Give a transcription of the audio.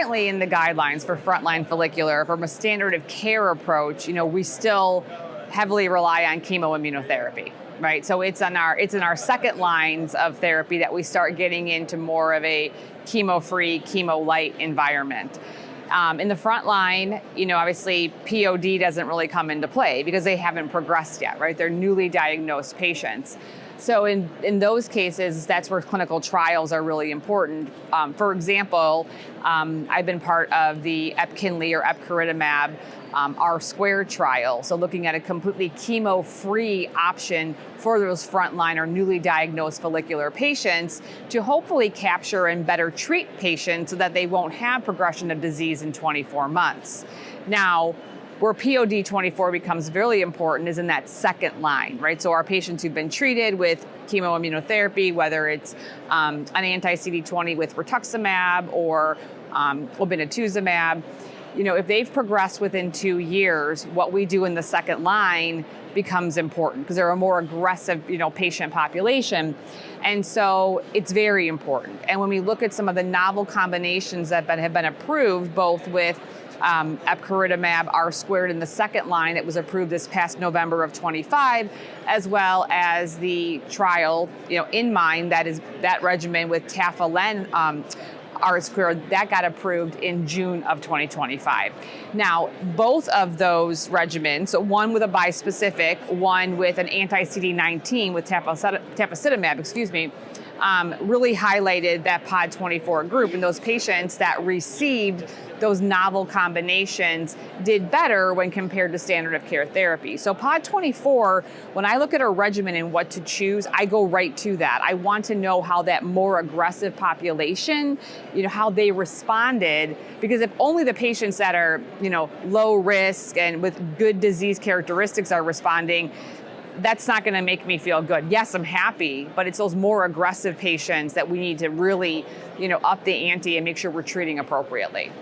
currently in the guidelines for frontline follicular, from a standard of care approach, we still heavily rely on chemoimmunotherapy, right? So it's in our second lines of therapy that we start getting into more of a chemo-free, chemo-light environment. In the front line, obviously POD doesn't really come into play because they haven't progressed yet, right? They're newly diagnosed patients. So in those cases, that's where clinical trials are really important. For example, I've been part of the Epkinly or epcoritamab R² trial, so looking at a completely chemo-free option for those frontline or newly diagnosed follicular patients to hopefully capture and better treat patients so that they won't have progression of disease in 24 months. Now, where POD24 becomes really important is in that second line, right? So our patients who've been treated with chemoimmunotherapy, whether it's an anti-CD20 with rituximab or obinutuzumab, if they've progressed within 2 years, what we do in the second line becomes important because they're a more aggressive, patient population. And so it's very important. And when we look at some of the novel combinations that have been approved, both with epcoritamab R² in the second line that was approved this past November of 25, as well as the trial, in mind, that regimen with tafalen R² that got approved in June of 2025. Now, both of those regimens, so one with a bispecific, one with an anti-CD19 with tafasitamab, really highlighted that POD24 group, and those patients that received those novel combinations did better when compared to standard of care therapy. So POD24, when I look at a regimen and what to choose, I go right to that. I want to know how that more aggressive population, how they responded, because if only the patients that are, low risk and with good disease characteristics are responding, that's not going to make me feel good. Yes, I'm happy, but it's those more aggressive patients that we need to really, up the ante and make sure we're treating appropriately.